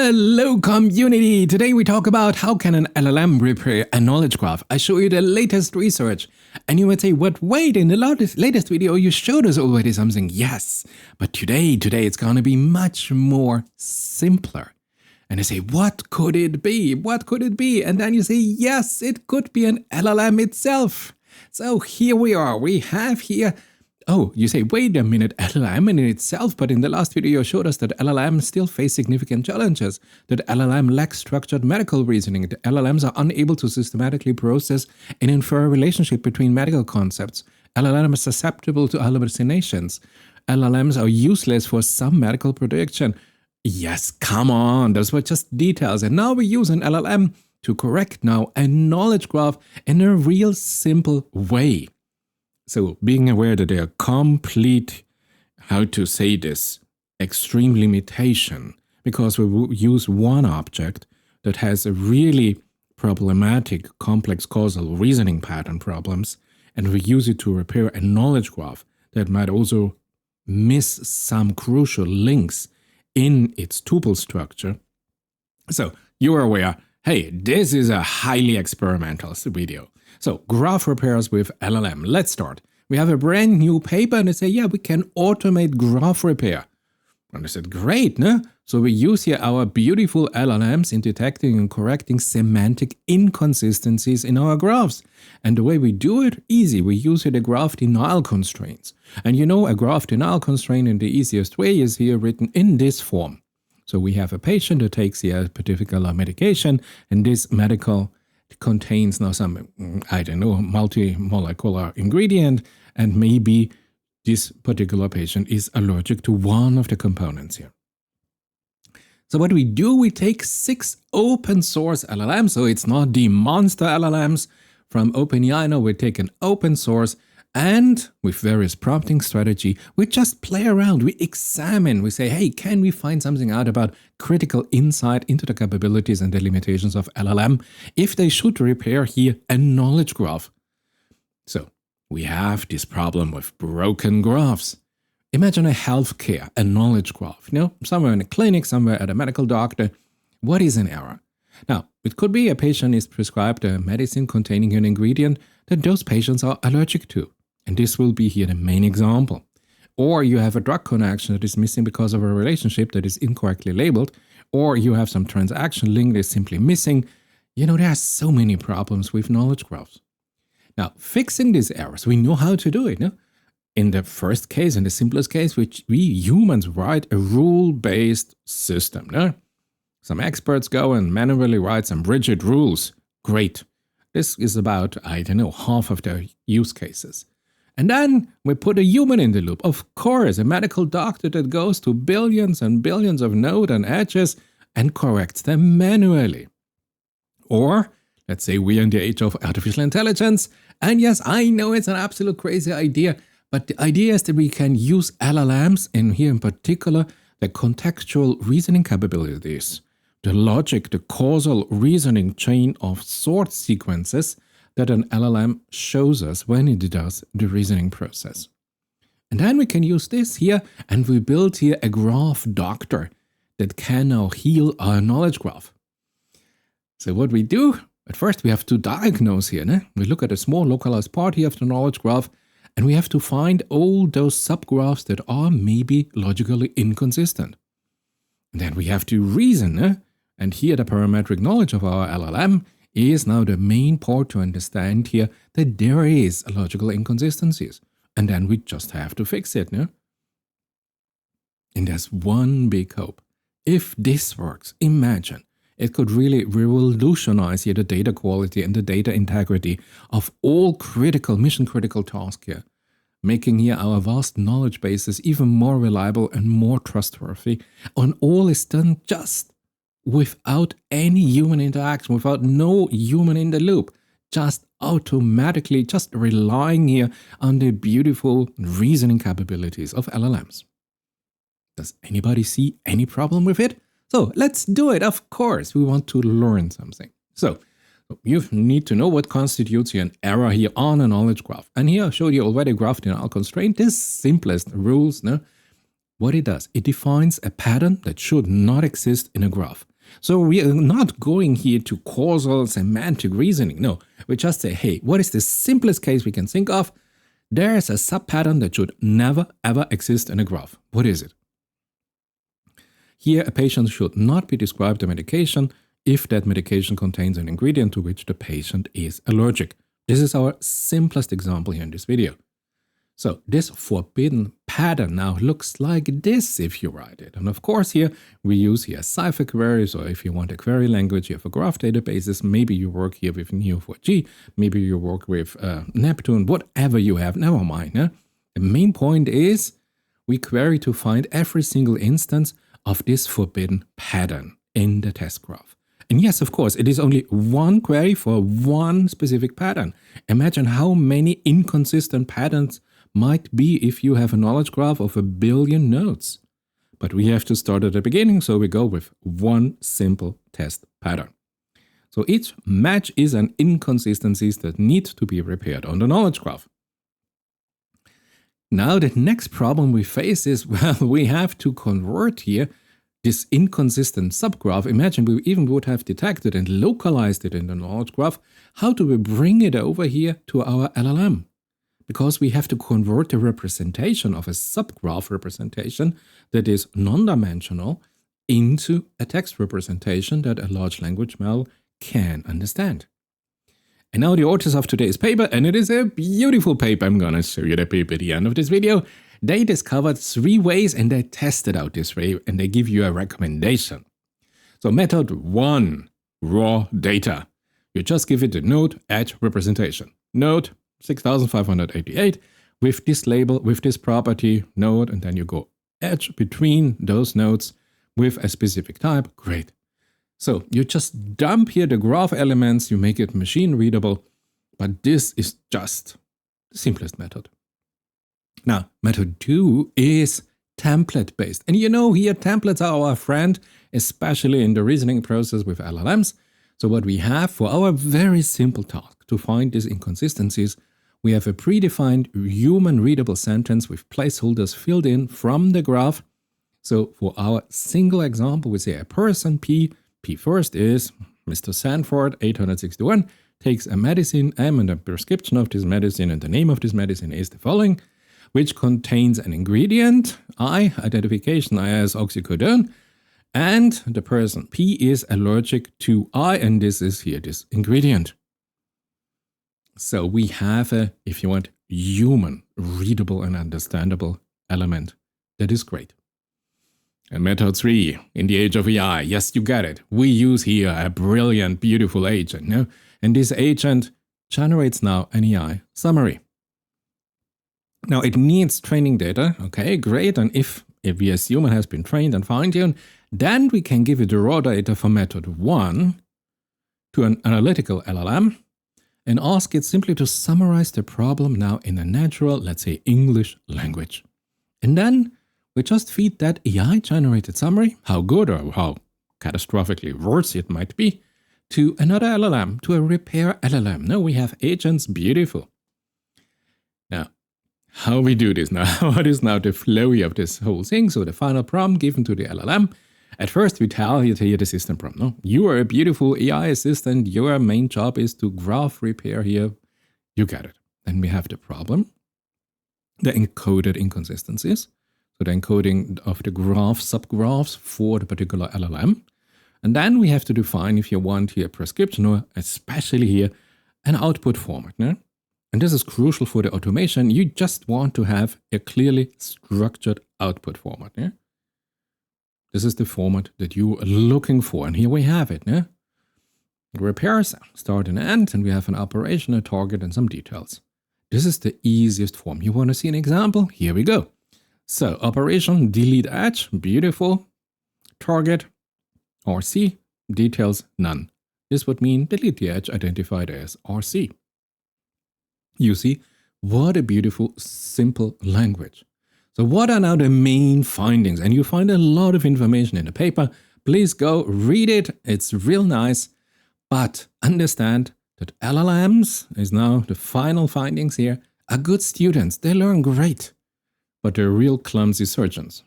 Hello community! Today we talk about how can an LLM repair a knowledge graph. I show you the latest research. And you might say, what, wait, in the latest video you showed us already something. Yes, but today it's gonna be much more simpler. And I say, what could it be? What could it be? And then you say, yes, it could be an LLM itself. So here we are. We have here, oh, you say, wait a minute, LLM in itself, but in the last video you showed us that LLMs still face significant challenges, that LLM lacks structured medical reasoning, that LLMs are unable to systematically process and infer a relationship between medical concepts, LLMs are susceptible to hallucinations, LLMs are useless for some medical prediction. Yes, come on, those were just details, and now we use an LLM to correct now a knowledge graph in a real simple way. So being aware that there are complete, how to say this, extreme limitation, because we use one object that has a really problematic complex causal reasoning pattern problems, and we use it to repair a knowledge graph that might also miss some crucial links in its tuple structure. So you are aware, hey, this is a highly experimental video. So, graph repairs with LLM. Let's start. We have a brand new paper and they say, yeah, we can automate graph repair. And I said, great, no? So we use here our beautiful LLMs in detecting and correcting semantic inconsistencies in our graphs. And the way we do it, easy. We use here the graph denial constraints. And you know, a graph denial constraint in the easiest way is here written in this form. So we have a patient who takes here a particular medication, and this medical contains now some, I don't know, multi-molecular ingredient, and maybe this particular patient is allergic to one of the components here. So what we do, we take 6 open source LLMs, so it's not the monster LLMs from OpenAI, no, we take an open source, and with various prompting strategy, we just play around, we examine, we say, hey, can we find something out about critical insight into the capabilities and the limitations of LLM if they should repair here a knowledge graph? So we have this problem with broken graphs. Imagine a healthcare, a knowledge graph, you know, somewhere in a clinic, somewhere at a medical doctor. What is an error? Now, it could be a patient is prescribed a medicine containing an ingredient that those patients are allergic to. And this will be here the main example. Or you have a drug connection that is missing because of a relationship that is incorrectly labeled, or you have some transaction link that is simply missing. You know, there are so many problems with knowledge graphs. Now, fixing these errors, we know how to do it. No? In the first case, in the simplest case, which we humans write a rule-based system. No? Some experts go and manually write some rigid rules. Great. This is about, I don't know, half of the use cases. And then we put a human in the loop. Of course, a medical doctor that goes to billions and billions of nodes and edges and corrects them manually. Or, let's say we're in the age of artificial intelligence. And yes, I know it's an absolute crazy idea, but the idea is that we can use LLMs, and here in particular, the contextual reasoning capabilities, the logic, the causal reasoning chain of sort sequences that an LLM shows us when it does the reasoning process. And then we can use this here, and we build here a graph doctor that can now heal our knowledge graph. So what we do, at first we have to diagnose here. Ne? We look at a small localized part here of the knowledge graph, and we have to find all those subgraphs that are maybe logically inconsistent. And then we have to reason. Ne? And here the parametric knowledge of our LLM is now the main part to understand here that there is logical inconsistencies. And then we just have to fix it, no? And there's one big hope. If this works, imagine, it could really revolutionize here the data quality and the data integrity of all critical, mission-critical tasks here, making here our vast knowledge bases even more reliable and more trustworthy. And all is done just without any human interaction, without no human in the loop, just automatically, just relying here on the beautiful reasoning capabilities of LLMs. Does anybody see any problem with it? So let's do it. Of course, we want to learn something. So you need to know what constitutes here an error here on a knowledge graph. And here I showed you already a graph denial constraint, this simplest rules. No? What it does, it defines a pattern that should not exist in a graph. So we are not going here to causal semantic reasoning. No, we just say, hey, what is the simplest case we can think of? There is a subpattern that should never ever exist in a graph. What is it? Here, a patient should not be prescribed a medication if that medication contains an ingredient to which the patient is allergic. This is our simplest example here in this video. So this forbidden pattern now looks like this if you write it. And of course here we use here Cypher queries, or if you want a query language, you have a graph databases. Maybe you work here with Neo4j, maybe you work with Neptune, whatever you have, never mind. The main point is we query to find every single instance of this forbidden pattern in the test graph. And yes, of course, it is only one query for one specific pattern. Imagine how many inconsistent patterns might be if you have a knowledge graph of 1 billion nodes. But we have to start at the beginning, so we go with one simple test pattern. So each match is an inconsistencies that need to be repaired on the knowledge graph. Now the next problem we face is, well, we have to convert here this inconsistent subgraph. Imagine we even would have detected and localized it in the knowledge graph. How do we bring it over here to our LLM? Because we have to convert the representation of a subgraph representation that is non-dimensional into a text representation that a large language model can understand. And now the authors of today's paper, and it is a beautiful paper, I'm gonna show you the paper at the end of this video. They discovered 3 ways and they tested out this way and they give you a recommendation. So method 1, raw data. You just give it a node edge representation. Node 6588 with this label, with this property node, and then you go edge between those nodes with a specific type. Great. So you just dump here the graph elements, you make it machine readable, but this is just the simplest method. Now, method 2 is template based. And you know here templates are our friend, especially in the reasoning process with LLMs. So what we have for our very simple task to find these inconsistencies, we have a predefined human readable sentence with placeholders filled in from the graph. So for our single example, we say a person P first is Mr. Sanford, 861, takes a medicine M, and the prescription of this medicine and the name of this medicine is the following, which contains an ingredient, I, identification I as oxycodone, and the person P is allergic to I, and this is here this ingredient. So we have a, if you want, human, readable and understandable element. That is great. And method 3, in the age of AI, yes, you get it. We use here a brilliant, beautiful agent, no? And this agent generates now an AI summary. Now it needs training data, okay, great. And if we assume it has been trained and fine-tuned, then we can give it the raw data for method 1 to an analytical LLM and ask it simply to summarize the problem now in a natural, let's say, English language. And then we just feed that AI-generated summary, how good or how catastrophically worse it might be, to another LLM, to a repair LLM. Now we have agents, beautiful. Now, how we do this now? What is now the flow of this whole thing? So the final prompt given to the LLM. At first, we tell you here the system prompt. No, you are a beautiful AI assistant. Your main job is to graph repair here. You get it. Then we have the problem, the encoded inconsistencies. So the encoding of the graph subgraphs for the particular LLM. And then we have to define, if you want here, prescription, or especially here, an output format. No? And this is crucial for the automation. You just want to have a clearly structured output format. Yeah? This is the format that you are looking for. And here we have it. Yeah? It repairs, start and end, and we have an operation, a target, and some details. This is the easiest form. You want to see an example? Here we go. So operation, delete edge, beautiful. Target, RC, details, none. This would mean delete the edge identified as RC. You see, what a beautiful, simple language. So what are now the main findings? And you find a lot of information in the paper. Please go read it. It's real nice. But understand that LLMs is now the final findings here are good students. They learn great, but they're real clumsy surgeons.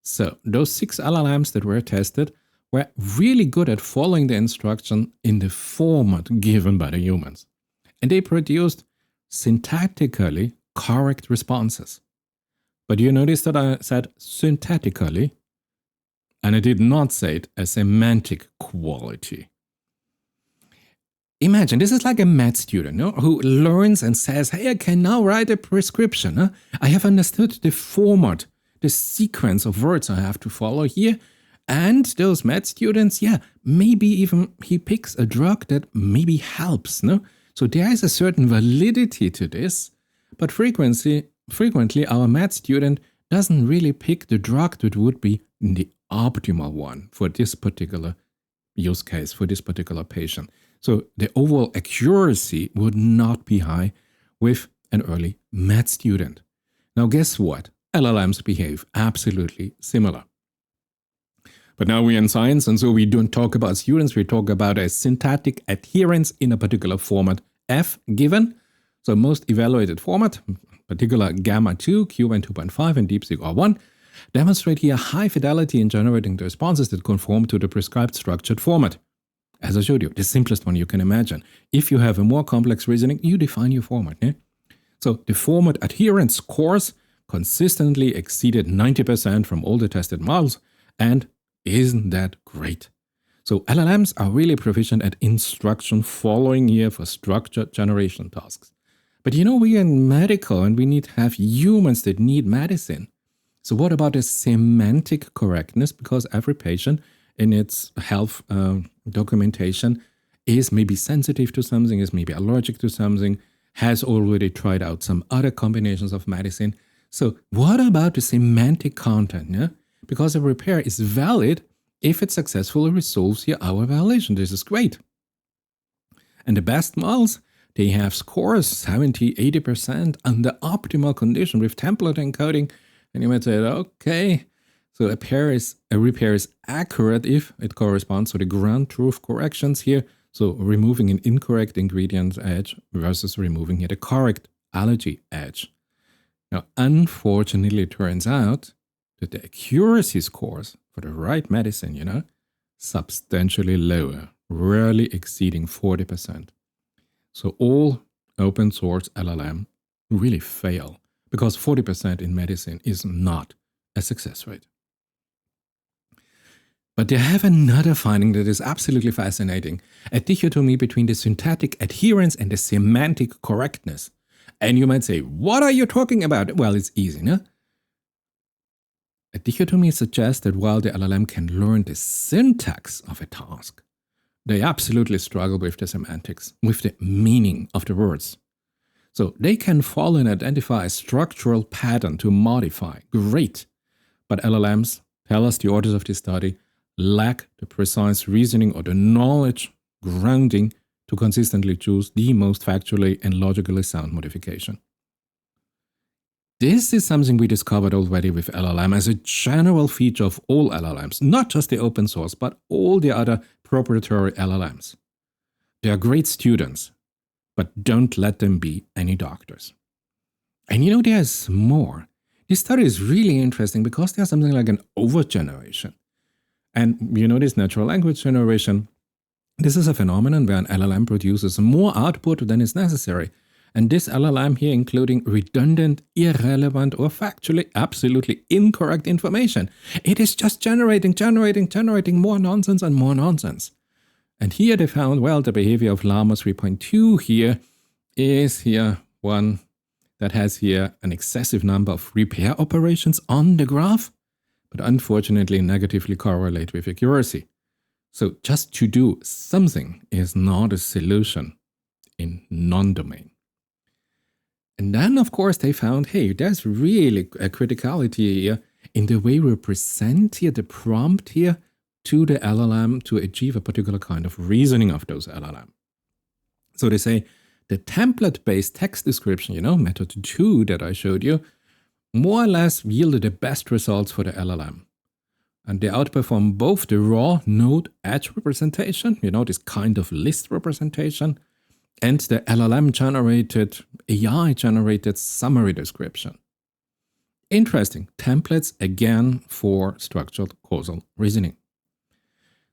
So those 6 LLMs that were tested were really good at following the instruction in the format given by the humans. And they produced syntactically correct responses. But you notice that I said syntactically, and I did not say it as semantic quality. Imagine, this is like a med student who learns and says, hey, I can now write a prescription. I have understood the format, the sequence of words I have to follow here. And those med students, maybe even he picks a drug that maybe helps. So there is a certain validity to this, but frequently our med student doesn't really pick the drug that would be the optimal one for this particular use case, for this particular patient. So the overall accuracy would not be high with an early med student. Now guess what? LLMs behave absolutely similar. But now we're in science, and so we don't talk about students, we talk about a syntactic adherence in a particular format F given. So most evaluated format, particular Gamma 2, Q1 2.5, and DeepSeek R1, demonstrate here high fidelity in generating the responses that conform to the prescribed structured format. As I showed you, the simplest one you can imagine. If you have a more complex reasoning, you define your format. So the format adherence scores consistently exceeded 90% from all the tested models, and isn't that great? So LLMs are really proficient at instruction following here for structured generation tasks. But we are in medical and we need to have humans that need medicine. So what about the semantic correctness? Because every patient in its health documentation is maybe sensitive to something, is maybe allergic to something, has already tried out some other combinations of medicine. So what about the semantic content? Because a repair is valid if it successfully resolves here our violation. This is great. And the best models, they have scores 70, 80% under optimal condition with template encoding. And you might say, okay, so a repair is accurate if it corresponds to the ground truth corrections here. So removing an incorrect ingredient edge versus removing here the correct allergy edge. Now, unfortunately, it turns out that the accuracy scores for the right medicine, substantially lower, rarely exceeding 40%. So all open source LLM really fail because 40% in medicine is not a success rate. But they have another finding that is absolutely fascinating, a dichotomy between the syntactic adherence and the semantic correctness. And you might say, what are you talking about? Well, it's easy, no? A dichotomy suggests that while the LLM can learn the syntax of a task, they absolutely struggle with the semantics, with the meaning of the words. So they can follow and identify a structural pattern to modify. Great. But LLMs, tell us the authors of this study, lack the precise reasoning or the knowledge grounding to consistently choose the most factually and logically sound modification. This is something we discovered already with LLM as a general feature of all LLMs, not just the open source, but all the other proprietary LLMs. They are great students, but don't let them be any doctors. And there's more. This study is really interesting because there's something like an overgeneration. And this natural language generation, this is a phenomenon where an LLM produces more output than is necessary. And this LLM here including redundant, irrelevant, or factually absolutely incorrect information. It is just generating more nonsense and more nonsense. And here they found, well, the behavior of Llama 3.2 here is here one that has here an excessive number of repair operations on the graph, but unfortunately negatively correlate with accuracy. So just to do something is not a solution in non-domain. And then, of course, they found, hey, there's really a criticality here in the way we present here the prompt here to the LLM to achieve a particular kind of reasoning of those LLM. So they say the template-based text description, method 2 that I showed you, more or less yielded the best results for the LLM. And they outperform both the raw node edge representation, this kind of list representation, and the LLM-generated, AI-generated summary description. Interesting. Templates, again, for structured causal reasoning.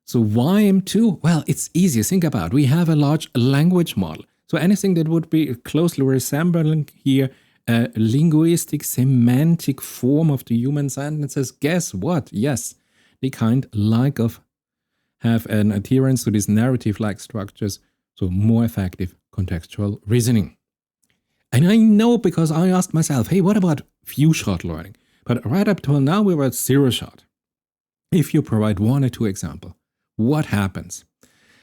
So why M2? Well, it's easy. Think about it. We have a large language model. So anything that would be closely resembling here a linguistic, semantic form of the human sentences, guess what? Yes, they kind like of have an adherence to these narrative-like structures, so more effective contextual reasoning. And I know because I asked myself, hey, what about few-shot learning? But right up till now, we were at zero-shot. If you provide one or two examples, what happens?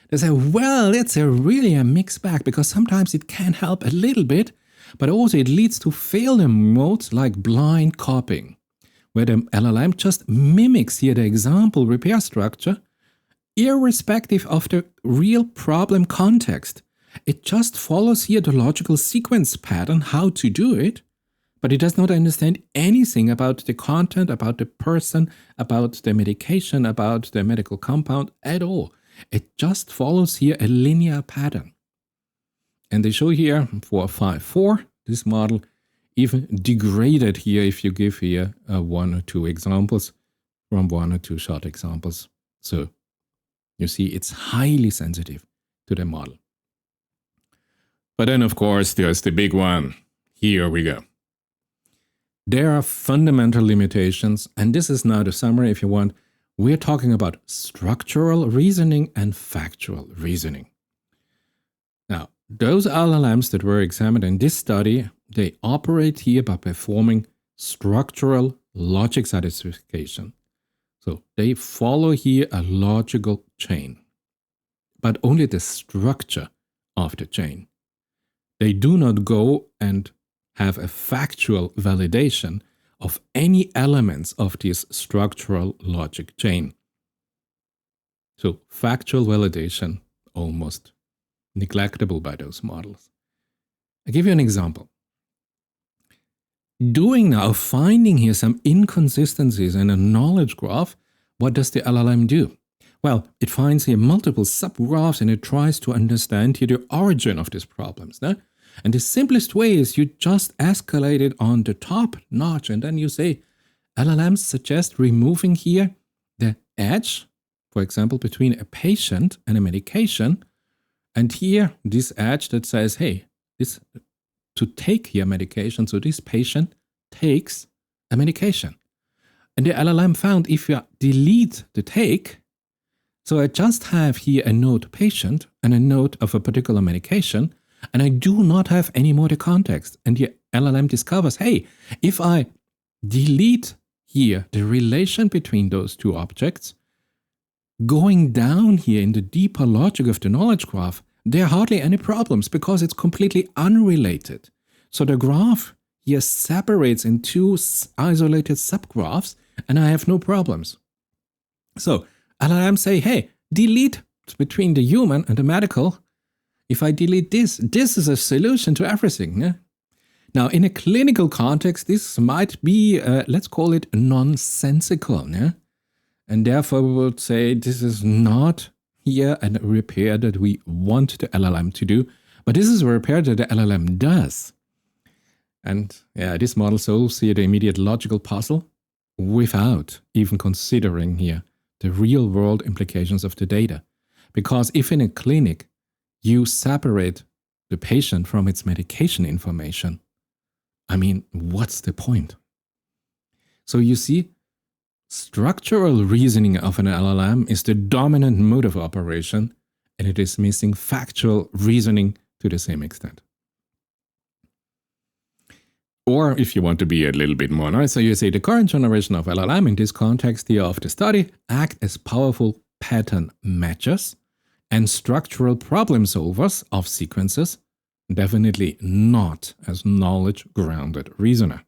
They say, well, it's really a mixed bag because sometimes it can help a little bit, but also it leads to failure modes like blind copying, where the LLM just mimics here the example repair structure, irrespective of the real problem context. It just follows here the logical sequence pattern, how to do it, but it does not understand anything about the content, about the person, about the medication, about the medical compound at all. It just follows here a linear pattern. And they show here 454, this model even degraded here if you give here one or two examples from one or two short examples. So you see it's highly sensitive to the model. But then of course there's the big one. Here we go. There are fundamental limitations, and this is now the summary if you want. We're talking about structural reasoning and factual reasoning. Now, those LLMs that were examined in this study, they operate here by performing structural logic satisfaction. So they follow here a logical chain, but only the structure of the chain. They do not go and have a factual validation of any elements of this structural logic chain. So factual validation almost neglectable by those models. I'll give you an example. Finding here some inconsistencies in a knowledge graph, what does the LLM do? Well, it finds here multiple subgraphs and it tries to understand here the origin of these problems. No? And the simplest way is you just escalate it on the top notch and then you say, LLMs suggest removing here the edge, for example, between a patient and a medication. And here, this edge that says, hey, this to take here medication, so this patient takes a medication. And the LLM found if you delete the take, so I just have here a node patient and a node of a particular medication, and I do not have any more the context. And the LLM discovers, hey, if I delete here the relation between those two objects, going down here in the deeper logic of the knowledge graph, there are hardly any problems because it's completely unrelated. So the graph here separates in two isolated subgraphs and I have no problems. So LLM say, hey, delete between the human and the medical. If I delete this is a solution to everything. Yeah? Now, in a clinical context, this might be, let's call it nonsensical. Yeah? And therefore, we would say this is not here a repair that we want the LLM to do, but this is a repair that the LLM does. And yeah, this model solves here the immediate logical puzzle without even considering here the real-world implications of the data. Because if in a clinic, you separate the patient from its medication information, I mean, what's the point? So you see, structural reasoning of an LLM is the dominant mode of operation, and it is missing factual reasoning to the same extent. Or if you want to be a little bit more nice, so you say the current generation of LLM in this context here of the study act as powerful pattern matchers and structural problem solvers of sequences, definitely not as knowledge-grounded reasoner.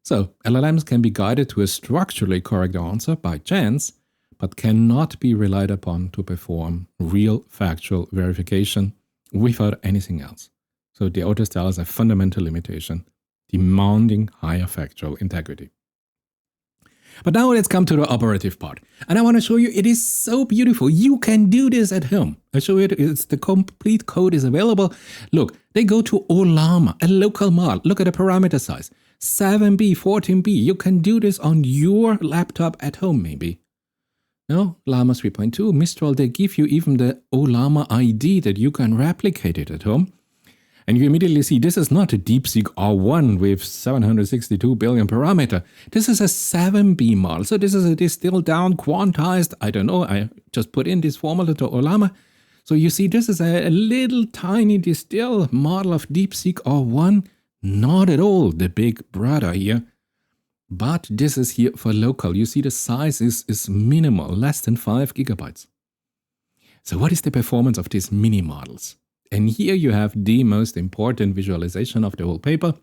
So LLMs can be guided to a structurally correct answer by chance, but cannot be relied upon to perform real factual verification without anything else. So the authors tell us a fundamental limitation, demanding higher factual integrity. But now let's come to the operative part. And I want to show you, it is so beautiful. You can do this at home. I show you, the complete code is available. Look, they go to Olama, a local model. Look at the parameter size, 7B, 14B. You can do this on your laptop at home maybe. No, Llama 3.2, Mistral, they give you even the Llama ID that you can replicate it at home. And you immediately see this is not a DeepSeek R1 with 762 billion parameter. This is a 7B model. So this is a distilled down, quantized, I don't know, I just put in this formula to Llama. So you see this is a little tiny distilled model of DeepSeek R1. Not at all the big brother here. But this is here for local. You see the size is minimal, less than 5 gigabytes. So what is the performance of these mini models? And here you have the most important visualization of the whole paper.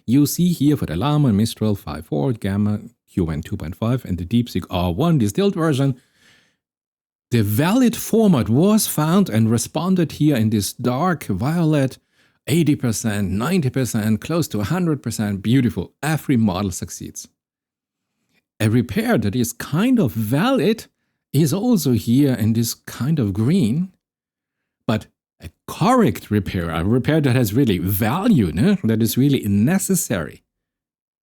You see here for the Llama, Mistral 5.4, Gamma, QN 2.5, and the DeepSeek R1 distilled version, the valid format was found and responded here in this dark violet, 80%, 90%, close to 100%, beautiful. Every model succeeds. A repair that is kind of valid is also here in this kind of green, but a correct repair, a repair that has really value, no? That is really necessary,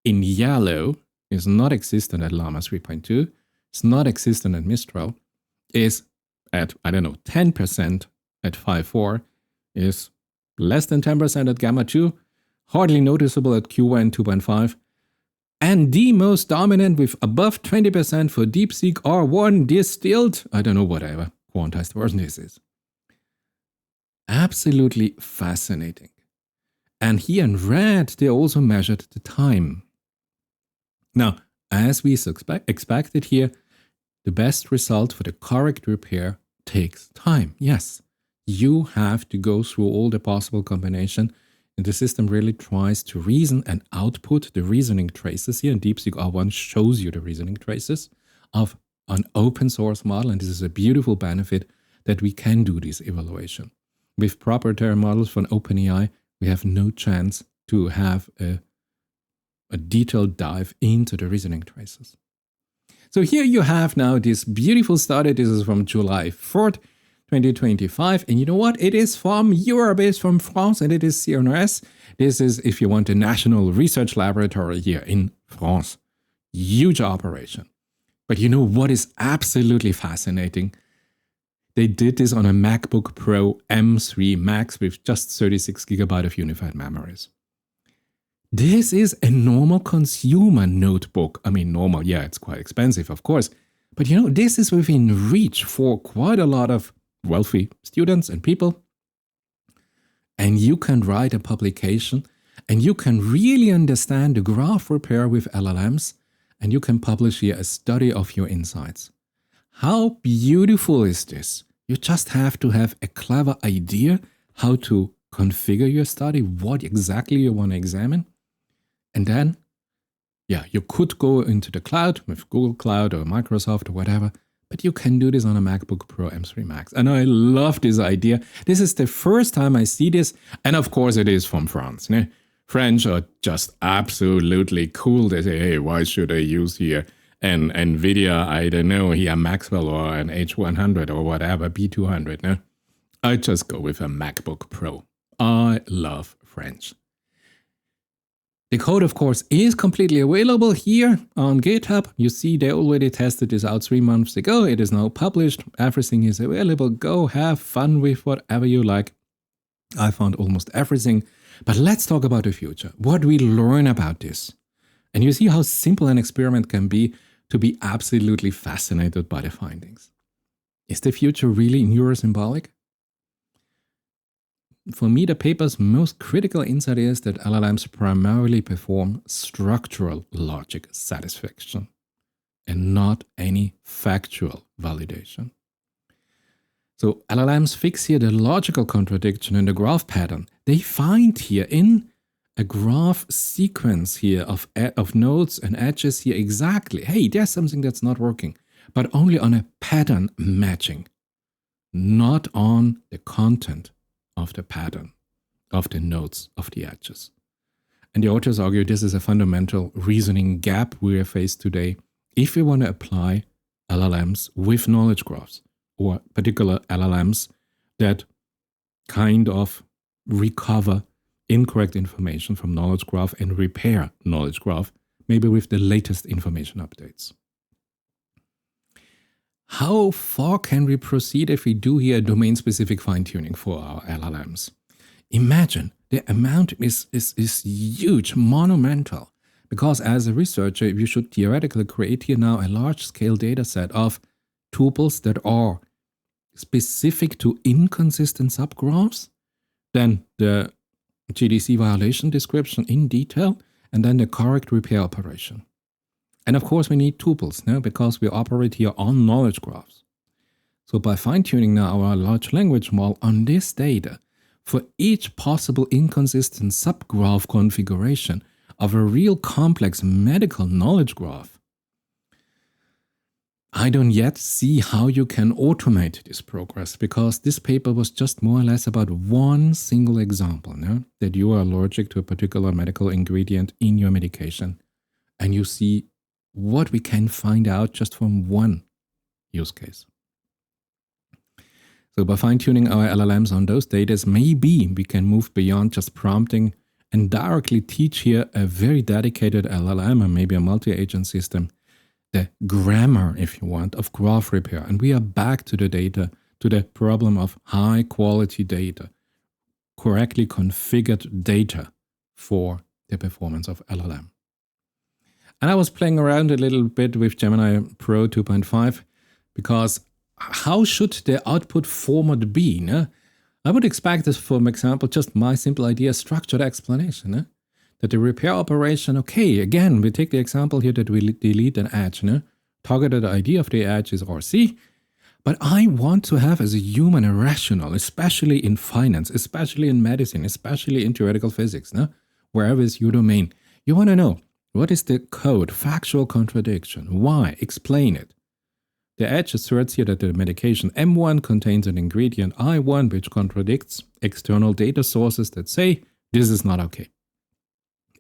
in yellow, is not existent at Llama 3.2, it's not existent at Mistral, is at, I don't know, 10% at 5.4, is less than 10% at Gamma 2, hardly noticeable at QN 2.5, and the most dominant with above 20% for DeepSeek R1 distilled, I don't know, whatever quantized version this is. Absolutely fascinating. And here in red, they also measured the time. Now, as we expected here, the best result for the correct repair takes time. Yes, you have to go through all the possible combination, and the system really tries to reason and output the reasoning traces here. And DeepSeek R1 shows you the reasoning traces of an open source model, and this is a beautiful benefit that we can do this evaluation. With proprietary models from OpenAI, we have no chance to have a detailed dive into the reasoning traces. So here you have now this beautiful study. This is from July 4th, 2025. And you know what? It is from Europe, it's from France, and it is CNRS. This is, if you want, a national research laboratory here in France. Huge operation. But you know what is absolutely fascinating? They did this on a MacBook Pro M3 Max with just 36 gigabytes of unified memories. This is a normal consumer notebook. I mean, normal, yeah, it's quite expensive, of course. But you know, this is within reach for quite a lot of wealthy students and people. And you can write a publication and you can really understand the graph repair with LLMs, and you can publish here a study of your insights. How beautiful is this? You just have to have a clever idea how to configure your study, what exactly you want to examine. And then, yeah, you could go into the cloud with Google Cloud or Microsoft or whatever, but you can do this on a MacBook Pro M3 Max. And I love this idea. This is the first time I see this. And of course, it is from France. Ne? French are just absolutely cool. They say, hey, why should I use here an NVIDIA, I don't know, here Maxwell or an H100 or whatever, B200. No? I just go with a MacBook Pro. I love French. The code, of course, is completely available here on GitHub. You see, they already tested this out 3 months ago. It is now published. Everything is available. Go have fun with whatever you like. I found almost everything. But let's talk about the future. What we learn about this. And you see how simple an experiment can be to be absolutely fascinated by the findings. Is the future really neurosymbolic? For me, the paper's most critical insight is that LLMs primarily perform structural logic satisfaction and not any factual validation. So LLMs fix here the logical contradiction in the graph pattern. They find here in a graph sequence here of nodes and edges here exactly, hey, there's something that's not working, but only on a pattern matching, not on the content of the pattern, of the nodes, of the edges. And the authors argue this is a fundamental reasoning gap we are faced today if we want to apply LLMs with knowledge graphs, or particular LLMs that kind of recover incorrect information from knowledge graph and repair knowledge graph, maybe with the latest information updates. how far can we proceed if we do here domain-specific fine-tuning for our LLMs? Imagine the amount is huge, monumental, because as a researcher, you should theoretically create here now a large-scale data set of tuples that are specific to inconsistent subgraphs, then the GDC violation description in detail, and then the correct repair operation. And of course, we need tuples, no? Because we operate here on knowledge graphs. So by fine-tuning now our large language model on this data, for each possible inconsistent subgraph configuration of a real complex medical knowledge graph, I don't yet see how you can automate this progress, because this paper was just more or less about one single example, no? That you are allergic to a particular medical ingredient in your medication, and you see what we can find out just from one use case. So by fine-tuning our LLMs on those data, maybe we can move beyond just prompting and directly teach here a very dedicated LLM or maybe a multi-agent system the grammar, if you want, of graph repair. And we are back to the data, to the problem of high-quality data, correctly configured data for the performance of LLM. And I was playing around a little bit with Gemini Pro 2.5 because how should the output format be? No? I would expect this, for example, just my simple idea, structured explanation. No? That the repair operation, okay, again, we take the example here that we delete an edge. No? Targeted ID of the edge is RC. But I want to have as a human a rational, especially in finance, especially in medicine, especially in theoretical physics, no? Wherever is your domain. You want to know, what is the code, factual contradiction? Why? Explain it. The edge asserts here that the medication M1 contains an ingredient I1 which contradicts external data sources that say this is not okay.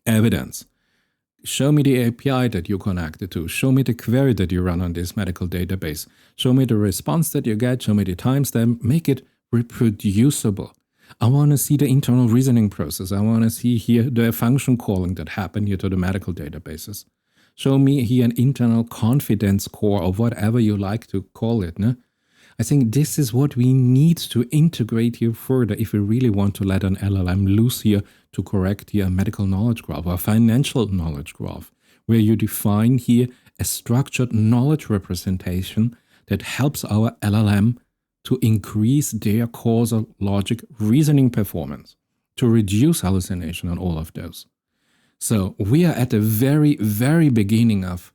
Evidence. Show me the API that you connected to. Show me the query that you run on this medical database. Show me the response that you get. Show me the timestamp. Make it reproducible. I want to see the internal reasoning process. I want to see here the function calling that happened here to the medical databases. Show me here an internal confidence core or whatever you like to call it. No? I think this is what we need to integrate here further if we really want to let an LLM loose here to correct here a medical knowledge graph or a financial knowledge graph, where you define here a structured knowledge representation that helps our LLM to increase their causal logic reasoning performance, to reduce hallucination and all of those. So we are at the very, very beginning of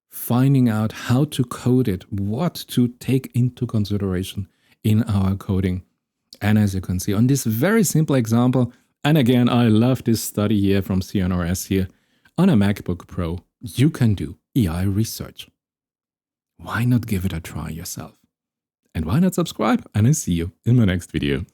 finding out how to code it, what to take into consideration in our coding. And as you can see on this very simple example, and again, I love this study here from CNRS here, on a MacBook Pro, you can do AI research. Why not give it a try yourself? And why not subscribe? And I see you in my next video.